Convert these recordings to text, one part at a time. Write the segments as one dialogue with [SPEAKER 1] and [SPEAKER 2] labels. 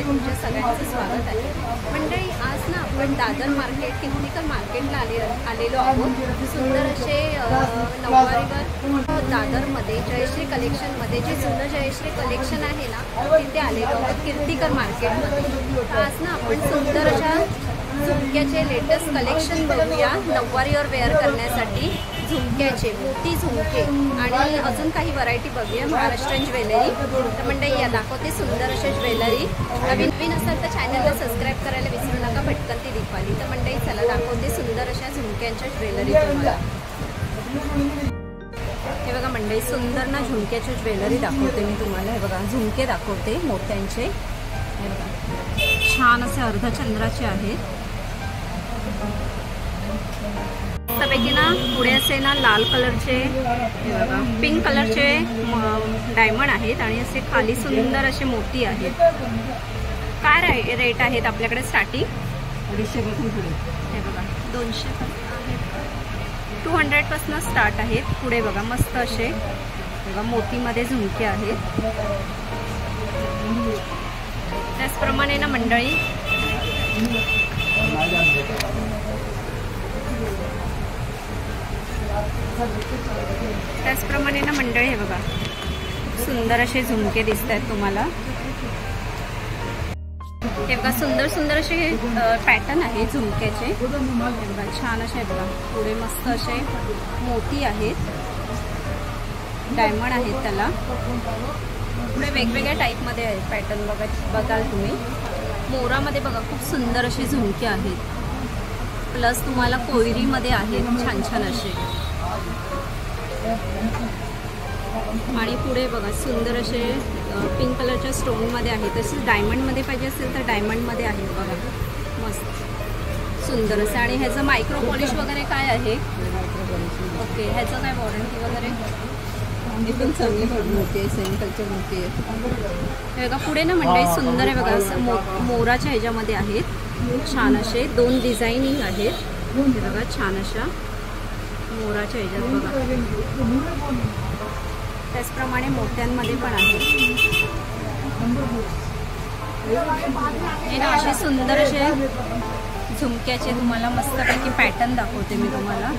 [SPEAKER 1] तुमच्या सगळ्यांचं स्वागत आहे। मंडळी, आज ना आपण दादर मार्केट टेक्निकल मार्केटला आलेलो आहोत। सुंदर असे नऊवारीवर दादरमध्ये जयश्री कलेक्शनमध्ये जे जुनं जयश्री कलेक्शन आहे ना तिथे आलेलो आहोत कीर्तिकर मार्केटमध्ये। आज ना आपण सुंदर अशा झुमक्याचे लेटेस्ट कलेक्शन बघूया। नऊवारीवर वेअर करण्यासाठी झुमक्याचे मोठी झुमके आणि अजून काही व्हरायटी बघूया महाराष्ट्रीयन ज्वेलरी। तर मंडळी या दाखवते सुंदर असे ज्वेलरी। नवीन असेल तर चॅनलला सबस्क्राईब करायला विसरू नका। भटकन ती दीपावली। तर मंडळी चला दाखवते सुंदर अशा झुमक्यांच्या ज्वेलरी तुम्हाला। हे बघा मंडळी, सुंदर ना झुमक्याची ज्वेलरी दाखवते मी तुम्हाला। हे बघा झुमके दाखवते मोठ्यांचे। हे बघा छान असे अर्धचंद्राचे आहेत। त्यापैकी ना पुढे असे ना लाल कलरचे पिंक कलरचे डायमंड आहेत आणि असे खाली सुंदर असे मोती आहेत। काय रेट आहेत आपल्याकडे स्टार्टिंग? 250 पासून पुढे। हे बघा 200 200 पासून स्टार्ट आहेत। पुढे बघा मस्त असे बघा मोतीमध्ये झुमके आहेत। त्याचप्रमाणे ना मंडळी ना मंडळी हे बघा सुंदर असे झुमके दिसत आहेत तुम्हाला। हे बघा सुंदर सुंदर असे पॅटर्न आहे झुमक्याचे। हे बघा छान असे बघा पुढे मस्त असे मोती आहेत, डायमंड आहेत त्याला। पुढे वेगवेगळ्या टाईपमध्ये आहेत पॅटर्न बघाल तुम्ही। मोरामध्ये बघा खूप सुंदर असे झुमके आहेत, प्लस तुम्हाला कोयरीमध्ये आहेत छान छान असे। आणि पुढे बघा सुंदर असे पिंक कलरच्या स्टोनमध्ये आहेत। तसेच डायमंडमध्ये पाहिजे असेल तर डायमंडमध्ये आहेत बघा मस्त सुंदर असे। आणि ह्याचं मायक्रो पॉलिश वगैरे काय आहे? ओके, ह्याचं काय वॉरंटी वगैरे? एकदम चांगली मोठी आहे, सेमिकलची मोठी आहे। हे बघा पुढे ना मंडळी सुंदर आहे बघा मोराच्या ह्याच्यामध्ये आहेत छान असे 2 डिझायनिंग आहेत। हे बघा छान अशा मोराच्या ह्याच्यात बघा। त्याचप्रमाणे मोत्यांमध्ये पण आहे। हे ना असे सुंदर असे झुमक्याचे तुम्हाला मस्तपैकी पॅटर्न दाखवते मी तुम्हाला।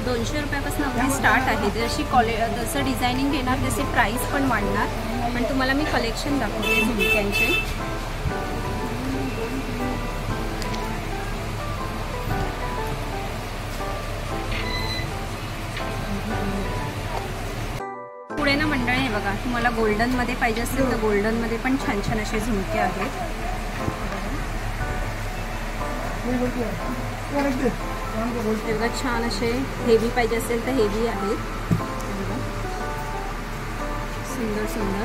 [SPEAKER 1] 200 रुपयापासून आपली स्टार्ट आहे। जशी जसं डिझायनिंग घेणार तसे प्राईस पण वाढणार। पण तुम्हाला मी कलेक्शन दाखवते झुमक्यांचे। पुढे ना मंडळी हे बघा तुम्हाला गोल्डनमध्ये पाहिजे असेल तर गोल्डनमध्ये पण छान छान असे झुमके आहेत। हे बघा छान असे हेवी पाहिजे असेल तर हेवी आहेत। सुंदर सुंदर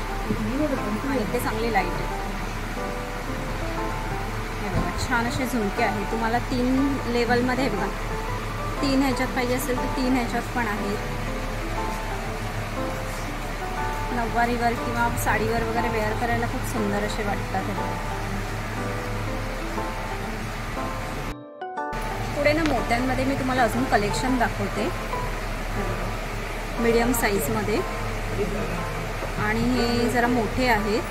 [SPEAKER 1] आणि ते चांगले लाईट आहे। हे बघा छान असे झुमके आहेत तुम्हाला 3 लेवलमध्ये। हे बघा 3 ह्याच्यात पाहिजे असेल तर 3 ह्याच्यात पण आहेत। नऊवारीवर किंवा साडीवर वगैरे वेअर करायला खूप सुंदर असे वाटतात। पुढे ना मोत्यांमध्ये मी तुम्हाला अजून कलेक्शन दाखवते मीडियम साईजमध्ये। आणि हे जरा मोठे आहेत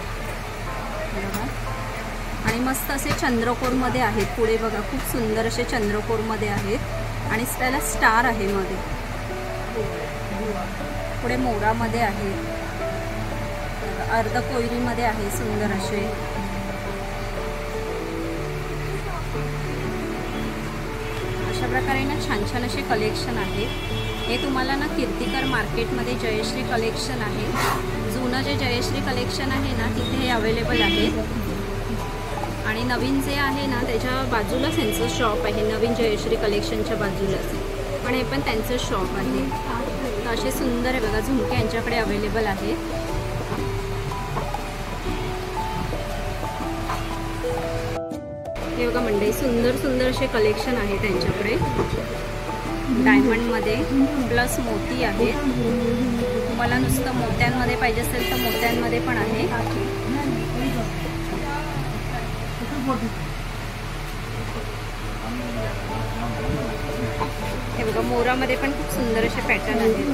[SPEAKER 1] आणि मस्त असे चंद्रकोरमध्ये आहेत। पुढे बघा खूप सुंदर असे चंद्रकोरमध्ये आहेत आणि त्याला स्टार आहे मध्ये। पुढे मोरामध्ये आहे, अर्ध कोयरीमध्ये आहे सुंदर असे. अशा प्रकारे ना छान छान असे कलेक्शन आहे. हे तुम्हाला ना कीर्तिकर मार्केटमध्ये जयश्री कलेक्शन आहे. जुनं जे जयश्री कलेक्शन आहे ना तिथे हे अवेलेबल आहे. आणि नवीन जे आहे ना त्याच्या बाजूलाच त्यांचं शॉप आहे, नवीन जयश्री कलेक्शनच्या बाजूलाच. पण हे पण त्यांचं शॉप आहे. तर असे सुंदर आहे बघा झुमके यांच्याकडे अवेलेबल आहे. हे बघा मंडळी सुंदर सुंदर असे कलेक्शन आहे त्यांच्याकडे. डायमंडमध्ये प्लस मोती आहेत. तुम्हाला नुसतं मोत्यांमध्ये पाहिजे असेल तर मोत्यांमध्ये पण आहे. हे बघा मोरामध्ये पण खूप सुंदर असे पॅटर्न आहेत.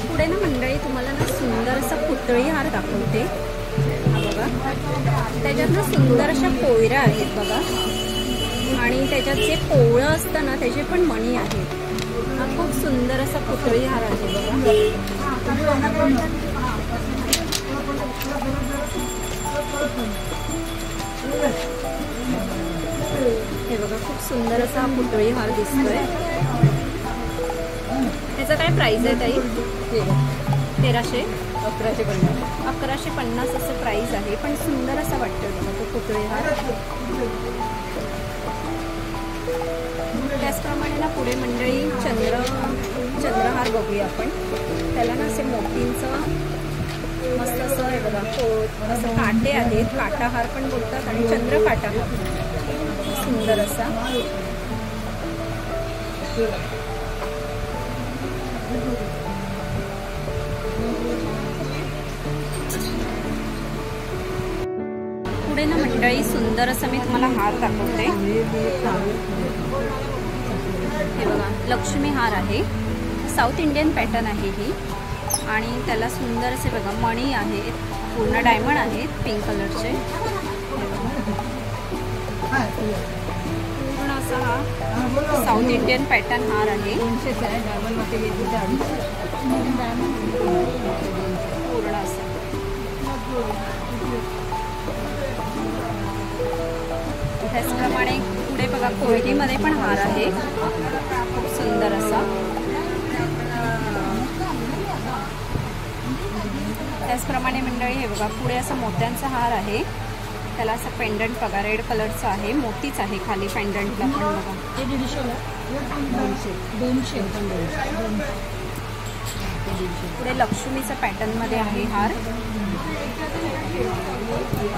[SPEAKER 1] पुढे ना मंडळी तुम्हाला ना सुंदर असा पुतळी हार दाखवते. हा बघा त्याच्यात ना सुंदर अशा पोयऱ्या आहेत बघा. आणि त्याच्यात जे पोळं असतं ना त्याचे पण मणी आहेत. हा खूप सुंदर असा पुतळी हार आहे बघा. हे बघा खूप सुंदर असा हा पुतळी हार दिसतोय. त्याचा काय प्राइस आहे ताई? 1300 1150 असं प्राइस आहे. पण सुंदर असा वाटतोय बघा तो पुतळी हार. त्याचप्रमाणे ना पुढे मंडळी चंद्रहार बघूया आपण. त्याला ना असे मोतींचं मस्त असं आहे बघा, असं काटे आहेत. काटाहार पण बोलतात आणि चंद्र काटाहार सुंदर असा. पुढे ना मंडळी सुंदर असं मी तुम्हाला हार दाखवते. हे बघा लक्ष्मी हार आहे. साऊथ इंडियन पॅटर्न आहे ही. आणि त्याला सुंदर असे बघा मणी आहेत, पूर्ण डायमंड आहेत पिंक कलरचे. पूर्ण असा हा साऊथ इंडियन पॅटर्न हार आहे. पूर्ण असं त्याचप्रमाणे पुढे बघा कोयरीमध्ये पण हार आहे खूप सुंदर असा. त्याचप्रमाणे मंडळी हे बघा पुढे असं मोत्यांचा हार आहे. त्याला असं पेंडंट बघा रेड कलरचं आहे, मोतीच आहे खाली पेंडंटला पण बघा. पुढे लक्ष्मीचं पॅटर्नमध्ये आहे हार.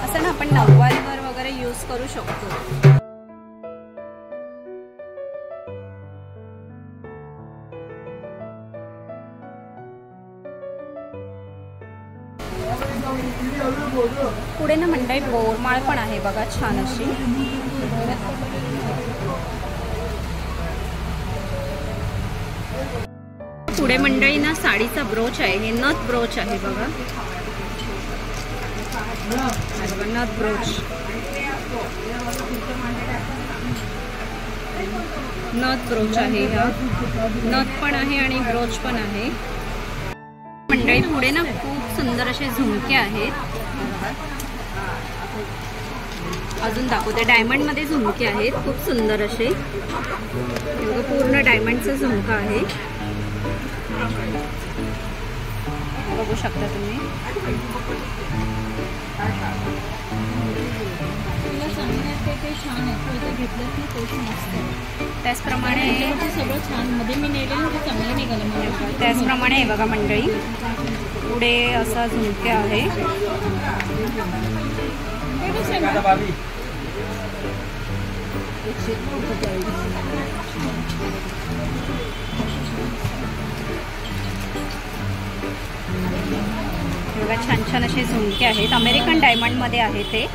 [SPEAKER 1] असं ना आपण नऊवारीवर वगैरे यूज करू शकतो. पुढे ना मंडळी बोरमाळ पण आहे बघा छान अशी. पुढे मंडळी ना साडीचा ब्रोच आहे. हे नथ ब्रोच आहे बघा. नथ ब्रोच, नथ ब्रोच आहे. हा नथ पण आहे आणि ब्रोच पण आहे. मंडळी पुढे ना खूप सुंदर असे झुमके आहेत. अजून दाखवते. डायमंड मध्ये झुमके आहेत खूप सुंदर असे. पूर्ण डायमंडचं झुमका आहे बघू शकता तुम्ही. त्याचप्रमाणे सगळं छान मध्ये मी नेलेलं ते चांगलं निघालं. त्याचप्रमाणे हे बघा मंडळी पुढे असा झुमके आहे. बघा छान छान असे झुमके आहेत. अमेरिकन डायमंड मध्ये आहे ते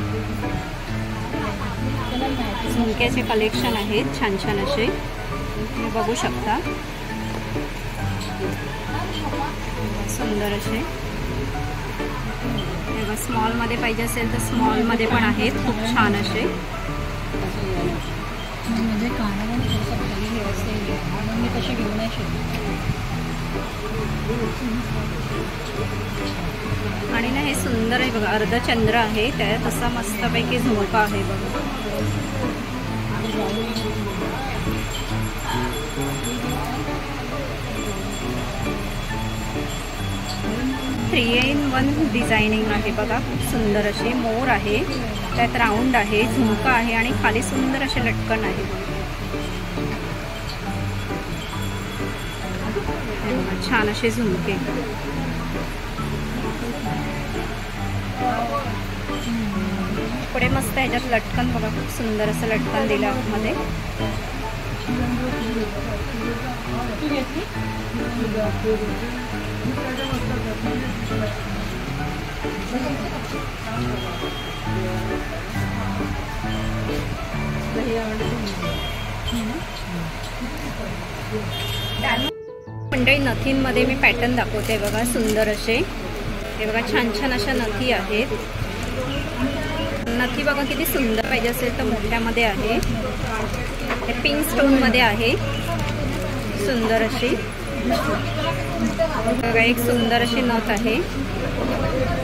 [SPEAKER 1] झुमक्याचे कलेक्शन आहेत छान छान असे तुम्ही बघू शकता. सुंदर असे स्मॉल मध्ये पाहिजे असेल तर स्मॉल मध्ये पण आहेत खूप छान असे. म्हणजे मी कशी घेऊन आणि ना हे सुंदर आहे बघा, अर्धचंद्र आहे त्यात असा मस्तपैकी झुमका आहे बघा. 3-in-1 डिझायनिंग आहे बघा. खूप सुंदर अशी मोर आहे, त्यात राऊंड आहे, झुमका आहे आणि खाली सुंदर असे लटकन आहे. छान असे झुमके. पुढे मस्त ह्याच्यात लटकन बघा, खूप सुंदर असं लटकन दिलं आतमध्ये. मंडळी नथींमध्ये मी पॅटर्न दाखवते बघा, सुंदर असे. हे बघा छान छान अशा नथी आहेत. नथी बघा किती सुंदर पाहिजे असेल तर मोठ्यामध्ये आहे. हे पिंक स्टोन मध्ये आहे, सुंदर अशी बघा. एक सुंदर अशी नथ आहे.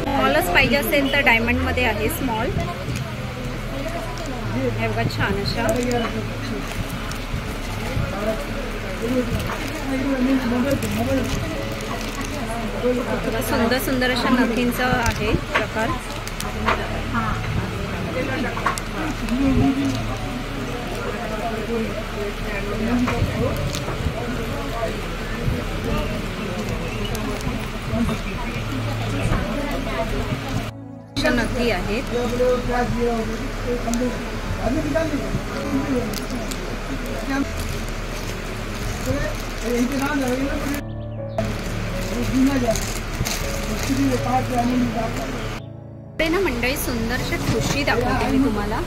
[SPEAKER 1] स्मॉलच पाहिजे असेल तर डायमंड मध्ये आहे स्मॉल. हे बघा छान अशा. सुंदर सुंदर अशा नथींचा आहे प्रकार. नथी आहेत. ते ना मंडळी सुंदरशी ठुशी दाखवते मी तुम्हाला.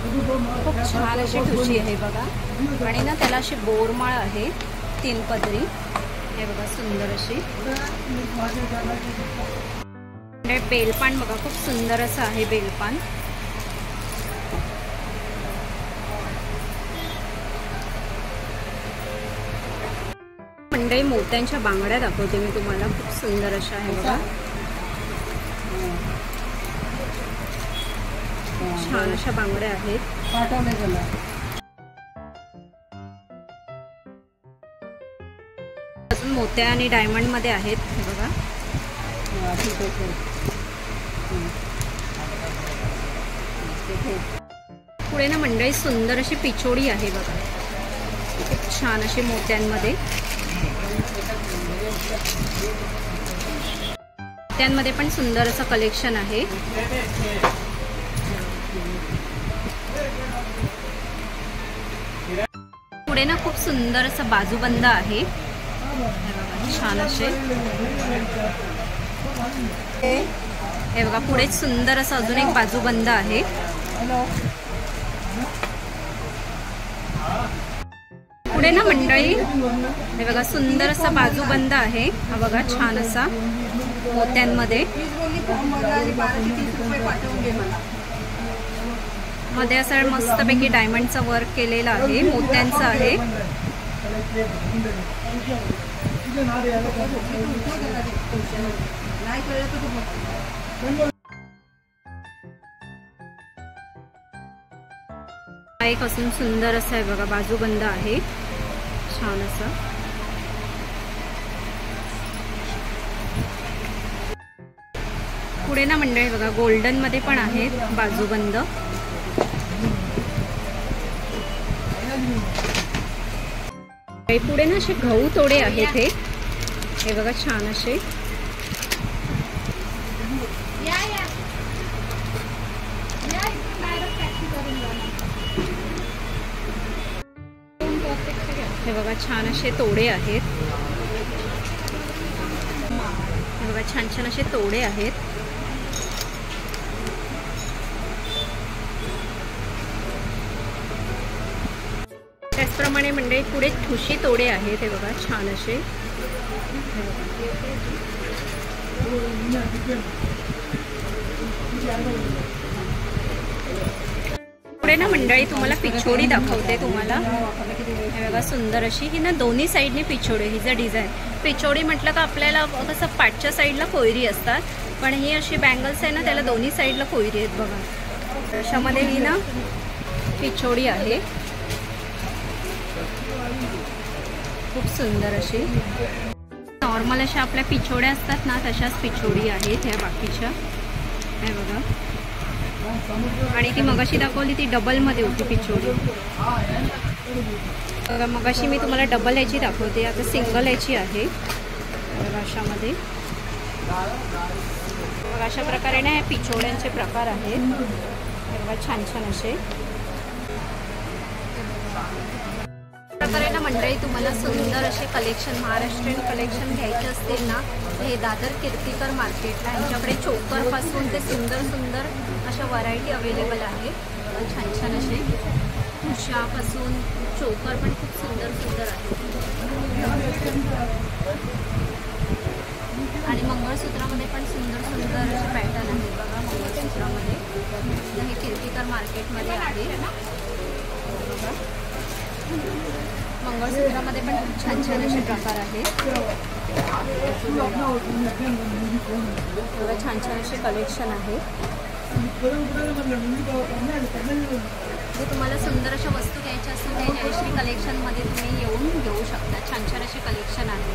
[SPEAKER 1] खूप छान अशी ठुशी आहे बघा. आणि ना त्याला अशी बोरमाळ आहे 3 पदरी. हे बघा सुंदर अशी. बेलपान बघा, खूप सुंदर असं आहे बेलपान. मंडळी मोत्यांच्या बांगड्या दाखवते मी तुम्हाला. खूप सुंदर अशा आहे बघा. छान अशा बांगड्या आहेत. अजून मोत्या आणि डायमंड मध्ये आहेत. हे बघा पुढे ना मंडळी सुंदर अशी पिचोडी आहे बघा. खूप छान अशी मोत्यांमध्ये. त्यांमध्ये पण सुंदर असं कलेक्शन आहे. पुढे ना खूप सुंदर असं बाजूबंद आहे. छान असे. हे बघा पुढे सुंदर असं अजून एक बाजूबंद आहे. पुढे ना मंडळी हे बघा सुंदर असा बाजूबंद आहे. हा बघा छान असा मोत्यांमध्ये. मध्ये असं मस्तपैकी डायमंडचं वर्क केलेलं आहे, मोत्यांचं आहे. एक असून सुंदर असं आहे बघा, बाजूबंद आहे छान असं. पुढे ना मंडळी बघा गोल्डन मध्ये पण आहेत बाजूबंद. पुढे ना असे गहू तोडे आहेत. हे बघा छान असे. हे बघा छान असे तोडे आहेत. हे बघा छान छान असे तोडे आहेत. त्याचप्रमाणे मंडळी पुढे ठुशी तोडे आहेत. हे बघा छान असे. पुढे ना मंडळी तुम्हाला पिछोडी दाखवते तुम्हाला। हे बघा सुंदर अशी, ही ना दोन्ही साईडने पिछोडी, ही जर डिझाईन पिछोडी म्हटलं का आपल्याला कसं पाठच्या साईडला कोयरी असतात, पण ही अशी बँगल्स आहे ना त्याला दोन्ही साईडला कोयरी आहेत बघा। अशामध्ये ही ना पिछोडी आहे, खूप सुंदर अशी। नॉर्मल अशा आपल्या पिछोड्या असतात ना तशाच पिछोडी आहेत ह्या बाकीच्या, हे बघा। आणि ती मगाशी दाखवली ती डबलमध्ये होती पिछोडी बघा। मगाशी मी तुम्हाला डबल याची दाखवते, आता सिंगल याची आहे बघा। अशामध्ये बघा अशा प्रकारे ना हे पिछोड्यांचे प्रकार आहेत बघा, छान छान असे प्रकारे ना मंडळी। तुम्हाला सुंदर असे कलेक्शन, महाराष्ट्रीयन कलेक्शन घ्यायचे असतील ना हे दादर कीर्तिकर मार्केटला, यांच्याकडे चोकरपासून ते सुंदर सुंदर अशा व्हरायटी अवेलेबल आहे, छान छान असे। उशापासून चोकर पण खूप सुंदर सुंदर आहे, आणि मंगळसूत्रामध्ये पण सुंदर सुंदर असे पॅटर्न आहे बघा। मंगळसूत्रामध्ये हे कीर्तिकर मार्केटमध्ये आहे बघा। मंगळसूत्रामध्ये पण खूप छान छान असे प्रकार आहेत बघा, छान छान असे कलेक्शन आहे। जे तुम्हाला सुंदर अशा वस्तू घ्यायच्या असतील ते जयश्री कलेक्शनमध्ये तुम्ही येऊन घेऊ शकता, छान छान असे कलेक्शन आहे।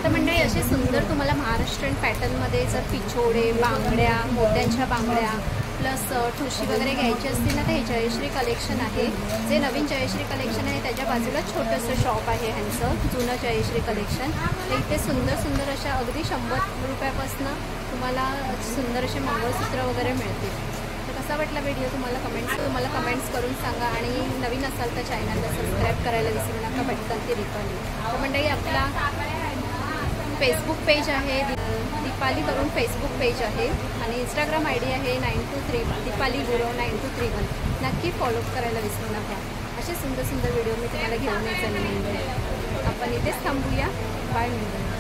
[SPEAKER 1] तर मंडळी असे सुंदर तुम्हाला महाराष्ट्रीयन पॅटर्नमध्ये जर पिछोडे, बांगड्या, मोत्यांच्या बांगड्या प्लस ठुशी वगैरे घ्यायची असतील ना तर हे जयश्री कलेक्शन आहे। जे नवीन जयश्री कलेक्शन आहे त्याच्या बाजूला छोटंसं शॉप आहे ह्यांचं, जुनं जयश्री कलेक्शन। तर इथे सुंदर सुंदर अशा अगदी 100 रुपयापासून तुम्हाला सुंदर असे मंगळसूत्र वगैरे मिळतील। तर कसा वाटला व्हिडिओ तुम्हाला कमेंट्स करून सांगा, आणि नवीन असाल तर चॅनलला सबस्क्राईब करायला विसरू नका, पटकन ते दीपाली। तर मंडळी आपला फेसबुक पेज आहे, दीपाली करून फेसबुक पेज आहे, आणि इंस्टाग्राम ID आहे 9231 दीपाली गुरव 9231, नक्की फॉलो करायला विसरू नका। असे सुंदर सुंदर व्हिडिओ मी तुम्हाला घेऊन येते। आपण इथेच थांबूया, बाय मंडळी।